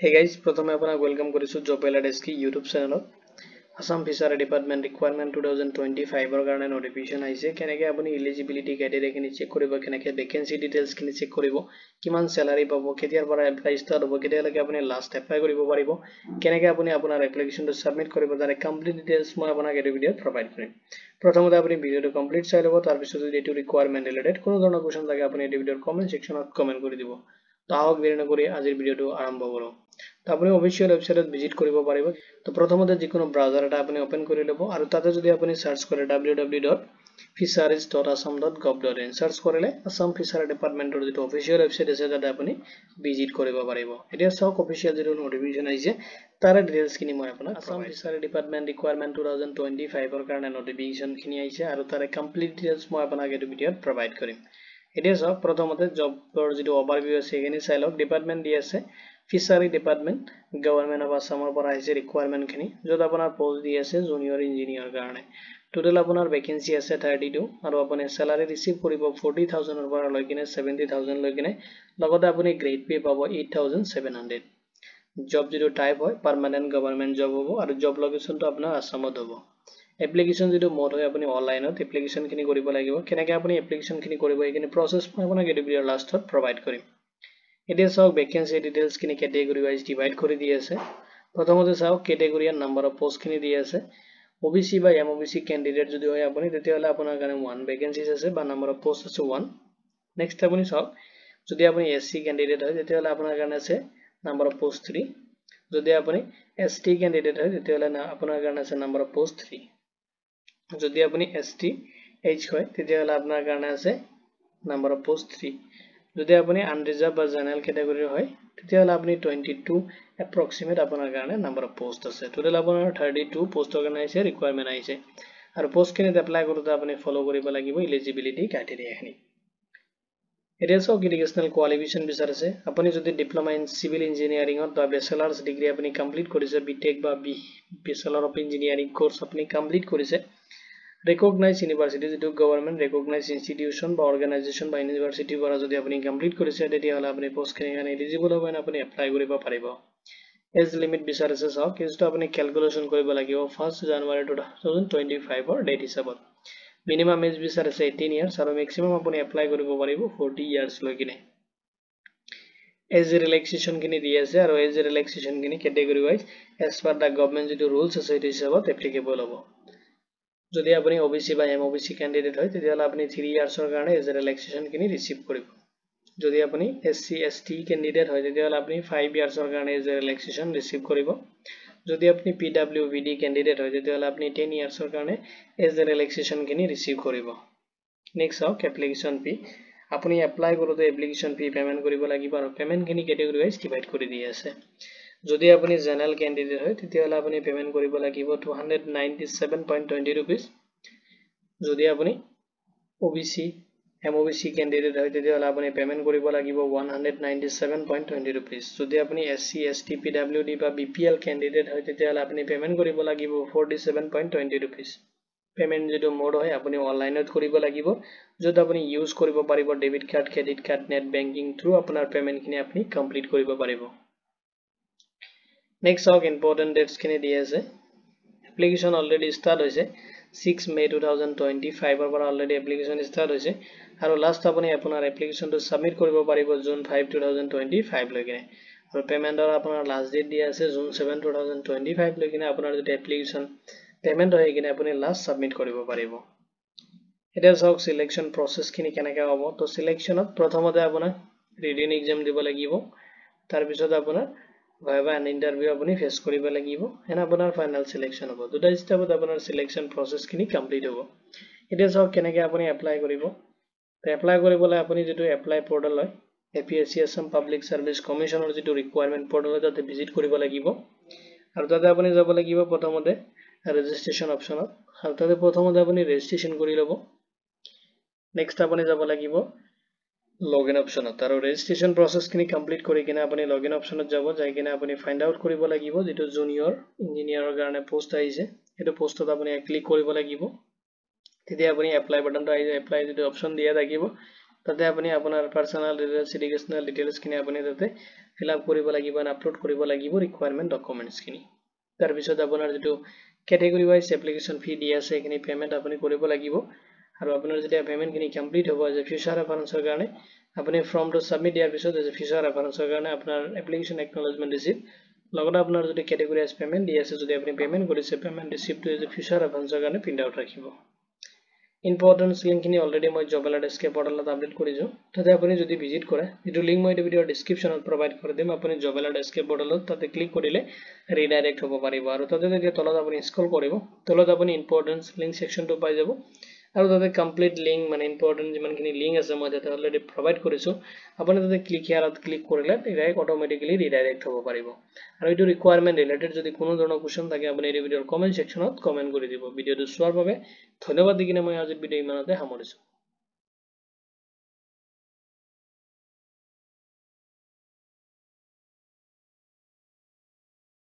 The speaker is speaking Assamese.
Hey guys, प्रथमे आपना वेलकम करिसु जॉब एलाडेस्क की YouTube चैनलत आसाम फिशारी डिपार्टमेंट रिक्वायरमेंट 2025 ৰ কাৰণে নটিফিকেশন আহিছে কেনেকৈ আপুনি এলিজিবিলিটি ক্ৰাইটেৰিয়া খিনি চেক কৰিব কেনেকৈ ভ্যাকেন্সি ডিটেইলছ খিনি চেক কৰিব কিমান স্যালাৰি পাব কেতিয়াৰ পৰা এপ্লাই ষ্টাৰ্ট হ'ব কেতিয়ালৈকে আপুনি লাষ্ট এপ্লাই কৰিব পাৰিব কেনেকৈ আপুনি আপোনাৰ এপ্লিকেশনটো সাবমিট কৰিব তাৰে কমপ্লিট ডিটেইলছ মই আপোনাক এই ভিডিঅ'ত প্ৰভাইড কৰিম প্ৰথমতে আপুনি ভিডিঅ'টো কমপ্লিট চাই ল'ব তাৰ পিছত যদি এটো ৰিকুৱাৰমেন্ট ৰিলেটেড কোনো ধৰণৰ কোৱেশ্চন থাকে আপুনি এই ভিডিঅ'ৰ কমেন্ট সেকশনত কমেন্ট কৰি দিব তাহক দেৰি নকৰি আজিৰ ভিডিঅ'টো আৰম্ভ কৰো তো আপুনি অফিচিয়েল ওয়েবসাইটত ভিজিট কৰিব পাৰিব তো প্ৰথমতে যিকোনো ব্ৰাউজাৰ এটা আপুনি ওপেন কৰি ল'ব আৰু তাতে যদি আপুনি সাৰ্চ কৰে www.fisheries.assam.gov.in সাৰ্চ কৰিলে আসাম ফিচাৰী ডিপাৰ্টমেন্টৰ যিটো অফিচিয়েল ওয়েবসাইট আছে তাতে আপুনি ভিজিট কৰিব পাৰিব এতিয়া সক অফিচিয়েল যিটো নটিফিকেশন আহিছে তাৰে ডিটেইলছ খিনি মই আপোনাক আসাম ফিচাৰী ডিপাৰ্টমেন্ট ৰিকুৱাৰমেন্ট 2025 ৰ কাৰণে নটিফিকেশন খিনি আহিছে আৰু তাৰে কমপ্লিট ডিটেইলছ মই আপোনাক এই ভিডিঅ'ত প্ৰভাইড কৰিম এতিয়া সক প্ৰথমতে জবৰ যিটো ওভাৰভিউ আছে এখিনি চাই লওক ডিপাৰ্টমেন্ট দি আছে ফিচাৰী ডিপাৰ্টমেন্ট গভৰ্নমেন্ট অফ আসামৰ পৰা আহিছে ৰিকুৱাৰমেন্ট খিনি যত আপোনাৰ পোষ্ট দি আছে জুনিয়ৰ ইঞ্জিনিয়াৰ কাৰণে টোটাল আপোনাৰ ভ্যাকেন্সি আছে 32 আৰু আপুনি স্যালাৰি ৰিসিভ কৰিব 40000 ৰ পৰা লৈ কিনে 70000 লৈ কিনে লগতে আপুনি গ্ৰেড পে পাব 8700 জব যিটো টাইপ হয় পাৰ্মানেন্ট গভৰ্নমেন্ট জব হ'ব আৰু জব লোকেশনটো আপোনাৰ আসামত হ'ব এপ্লিকেশন যিটো মোড হয় আপুনি অনলাইনত এপ্লিকেশন খিনি কৰিব লাগিব কেনেকৈ আপুনি এপ্লিকেশন খিনি কৰিব এইখিনি প্ৰসেস মই আপোনাক এই ভিডিঅ'ৰ লাষ্টত প্ৰভাইড কৰিম এতিয়া চাওক ভ্যাকেন্সি ডিটেইলছ খিনি ক্যাটাগৰি ওয়াইজ ডিভাইড কৰি দি আছে প্ৰথমতে চাওক ক্যাটাগৰি আৰু নাম্বাৰ অফ পোষ্ট খিনি দি আছে ওবিসি বা এমওবিসি ক্যান্ডিডেট যদি হয় আপুনি তেতিয়াহলে আপোনাৰ কাৰণে 1 ভ্যাকেন্সিজ আছে বা নাম্বাৰ অফ পোষ্ট আছে 1 নেক্সট আপুনি চাওক যদি আপুনি এসসি ক্যান্ডিডেট হয় তেতিয়াহলে আপোনাৰ কাৰণে আছে নাম্বাৰ অফ পোষ্ট 3 যদি আপুনি এসটি ক্যান্ডিডেট হয় তেতিয়াহলে আপোনাৰ কাৰণে আছে নাম্বাৰ অফ পোষ্ট 3 যদি আপুনি এসটি এইচ হয় তেতিয়াহলে আপোনাৰ কাৰণে আছে নাম্বাৰ অফ পোষ্ট 3 যদি আপুনি আনৰিজাৰ্ভ বা জেনাৰেল ক্যাটাগৰি হয় তেতিয়াহলে আপুনি 22 এপ্ৰক্সিমেট আপোনাৰ কাৰণে নাম্বাৰ অফ পোষ্ট আছে টোটাল আপোনাৰ 32 পোষ্টৰ কাৰণে আছে ৰিকুৱাৰমেন্ট আহিছে আৰু পোষ্ট খিনিত এপ্লাই কৰোতে আপুনি ফলো কৰিব লাগিব এলিজিবিলিটি ক্ৰাইটেৰিয়া খিনি এতিয়া সক এডুকেশনাল কোৱালিফিকেশন বিচাৰিছে আপুনি যদি ডিপ্লোমা ইন সিভিল ইঞ্জিনিয়াৰিংত বা বেচেলাৰ্ছ ডিগ্ৰী আপুনি কমপ্লিট কৰিছে বিটেক বা বেচেলাৰ অফ ইঞ্জিনিয়াৰিং কোৰ্স আপুনি কমপ্লিট কৰিছে recognized university যেটো গভৰ্নমেন্ট recognized institution বা অৰ্গানাইজেচন বা ইউনিভাৰ্সিটিৰ পৰা যদি আপুনি কমপ্লিট কৰিছে তেতিয়াহলে আপুনি পোষ্ট খিনি কাৰণে এলিজিবল হ'ব আপুনি এপ্লাই কৰিব পাৰিব এজ লিমিট বিচাৰিছে সক এজটো আপুনি ক্যালকুলেশন কৰিব লাগিব 1 জানুৱাৰী 2025 ৰ ডেট হিচাপত মিনিমাম এজ বিচাৰিছে 18 ইয়াৰ্স আৰু ম্যাক্সিমাম আপুনি এপ্লাই কৰিব পাৰিব 40 ইয়াৰ্স লৈ কিনে এজ ৰিলেক্সেশন খিনি দি আছে আৰু এজ ৰিলেক্সেশন খিনি ক্যাটাগৰি ওয়াইজ এজ পাৰ দা গভৰ্নমেন্ট যেটো ৰুলছ আছে এই হিচাপত এপ্লিকেবল হ'ব যদি আপুনি ওবিসি বা এমওবিসি ক্যান্ডিডেট হয় তেতিয়াহলে আপুনি 3 ইয়াৰ্সৰ কাৰণে এজ ৰিলেক্সেশন খিনি ৰিসিভ কৰিব যদি আপুনি এসসি এসটি ক্যান্ডিডেট হয় তেতিয়াহলে আপুনি 5 ইয়াৰ্সৰ কাৰণে এজ ৰিলেক্সেশন ৰিসিভ কৰিব যদি আপুনি পিডব্লিউবিডি ক্যান্ডিডেট হয় তেতিয়াহলে আপুনি 10 ইয়াৰ্সৰ কাৰণে এজ ৰিলেক্সেশন খিনি ৰিসিভ কৰিব নেক্সট হক এপ্লিকেশন ফি আপুনি এপ্লাই কৰোতে এপ্লিকেশন ফি পেমেন্ট কৰিব লাগিব আৰু পেমেন্ট খিনি ক্যাটাগৰি ওয়াইজ ডিভাইড কৰি দি আছে যদি আপুনি জেনাৰেল ক্যান্ডিডেট হয় তেতিয়াহলে আপুনি পেমেন্ট কৰিব লাগিব 297.20 rupees যদি আপুনি ওবিসি এমওবিসি ক্যান্ডিডেট হয় তেতিয়াহলে আপুনি পেমেন্ট কৰিব লাগিব 197.20 rupees যদি আপুনি এসসি এসটি পিডব্লিউডি বা বিপিএল ক্যান্ডিডেট হয় তেতিয়াহলে আপুনি পেমেন্ট কৰিব লাগিব 47.20 rupees পেমেন্ট যেটো মোড হয় আপুনি অনলাইনত কৰিব লাগিব যত আপুনি ইউজ কৰিব পাৰিব debit card credit card net banking through আপোনাৰ পেমেন্ট খিনি আপুনি কমপ্লিট কৰিব পাৰিব নেক্সট হক ইম্পৰ্টেন্ট ডেটস খিনি দি আছে এপ্লিকেশন অলৰেডি ষ্টাৰ্ট হৈছে 6 মে 2025 ৰ পৰা অলৰেডি এপ্লিকেশন ষ্টাৰ্ট হৈছে আৰু লাষ্ট আপুনি আপোনাৰ এপ্লিকেশনটো সাবমিট কৰিব পাৰিব জুন 5 2025 লৈকে আৰু পেমেন্টৰ আপোনাৰ লাষ্ট ডেট দিয়া আছে জুন 7 2025 লৈকে আপোনাৰ যদি এপ্লিকেশন পেমেন্ট হৈ কিনে আপুনি লাষ্ট সাবমিট কৰিব পাৰিব এটা সক সিলেকশন প্ৰসেস খিনি কেনেকৈ হ'ব তো সিলেকশনত প্ৰথমতে আপোনাৰ ৰিটেন এক্সাম দিব লাগিব তাৰ পিছত আপোনাৰ ভাইবা এণ্ড ইন্টাৰভিউ আপুনি ফেস কৰিব লাগিব এনা আপোনাৰ ফাইনাল সিলেকশন হ'ব দুটা স্টেপত আপোনাৰ সিলেকশন প্ৰসেস খিনি কমপ্লিট হ'ব এটা সক কেনেকৈ আপুনি এপ্লাই কৰিব তো এপ্লাই কৰিবলৈ আপুনি যেটো এপ্লাই পোৰ্টাল হয় এপিএসসি আসাম পাব্লিক সাৰ্ভিস কমিশনৰ যেটো ৰিকুৱাৰমেন্ট পোৰ্টাল তাতে ভিজিট কৰিব লাগিব আৰু তাতে আপুনি যাব লাগিব প্ৰথমতে ৰেজিষ্ট্ৰেচন অপচনত আৰু তাতে প্ৰথমতে আপুনি ৰেজিষ্ট্ৰেচন কৰি ল'ব নেক্সট আপুনি যাব লাগিব লগইন অপচনত আৰু ৰেজিষ্ট্ৰেচন প্ৰসেস খিনি কমপ্লিট কৰি কিনে আপুনি লগইন অপচনত যাব যাই কিনে আপুনি ফাইন্ড আউট কৰিব লাগিব যেটো জুনিয়ৰ ইঞ্জিনিয়াৰৰ কাৰণে পোষ্ট আহিছে এটো পোষ্টত আপুনি ক্লিক কৰিব লাগিব তেতিয়া আপুনি এপ্লাই বাটনটো আহি এপ্লাই যেটো অপচন দিয়া থাকিব তাতে আপুনি আপোনাৰ পাৰ্সোনাল ডিটেইলছ এডুকেশনাল ডিটেইলছ খিনি আপুনি তাতে ফিল আপ কৰিব লাগিব আৰু আপলোড কৰিব লাগিব ৰিকুৱাৰমেন্ট ডকুমেন্টছ খিনি তাৰ পিছত আপোনাৰ যেটো ক্যাটেগৰি ওয়াইজ এপ্লিকেশন ফি দি আছে এখিনি পেমেন্ট আপুনি কৰিব লাগিব আৰু আপোনাৰ যেতিয়া পেমেন্ট খিনি কমপ্লিট হ'ব যে ফিউচাৰ ৰেফাৰেন্সৰ কাৰণে আপুনি ফৰ্মটো সাবমিট দিয়াৰ পিছত যে ফিউচাৰ ৰেফাৰেন্সৰ কাৰণে আপোনাৰ এপ্লিকেশন একনলেজমেন্ট ৰিসিপ্ট লগতে আপোনাৰ যদি ক্যাটেগৰি ওয়াইজ পেমেন্ট দি আছে যদি আপুনি পেমেন্ট কৰিছে পেমেন্ট ৰিসিপ্টটো যে ফিউচাৰ ৰেফাৰেন্সৰ কাৰণে প্ৰিন্ট আউট ৰাখিব ইম্পৰ্টেন্ট লিংক খিনি অলৰেডি মই জব এলাৰ্ট এসকে পৰ্টেলত আপডেট কৰিছো তাতে আপুনি যদি ভিজিট কৰে এটো লিংক মই এই ভিডিওৰ ডেসক্ৰিপচনত প্ৰভাইড কৰি দিম আপুনি জব এলাৰ্ট এসকে পৰ্টেলত তাতে ক্লিক কৰিলে ৰিডাইৰেক্ট হ'ব পাৰিব আৰু তাতে যেতিয়া তলত আপুনি স্ক্ৰল কৰিব তলত আপুনি ইম্পৰ্টেন্ট লিংক সেকশনটো পাই যাব আৰু তাতে কমপ্লিট লিংক মানে ইম্পৰ্টেন্ট যিমানখিনি লিংক আছে মই তাতে অলৰেডি প্ৰভাইড কৰিছো আপুনি তাতে ক্লিক হিয়াৰত ক্লিক কৰিলে ডাইৰেক্ট অটোমেটিক্যালি ৰিডাইৰেক্ট হ'ব পাৰিব আৰু এটো ৰিকুৱাৰমেন্ট ৰিলেটেড যদি কোনো ধৰণৰ কোৱেশ্চন থাকে আপুনি এই ভিডিওৰ কমেন্ট সেকশনত কমেন্ট কৰি দিব ভিডিওটো চোৱাৰ বাবে ধন্যবাদ দি কিনে মই আজিৰ ভিডিও ইমানতে সামৰিছো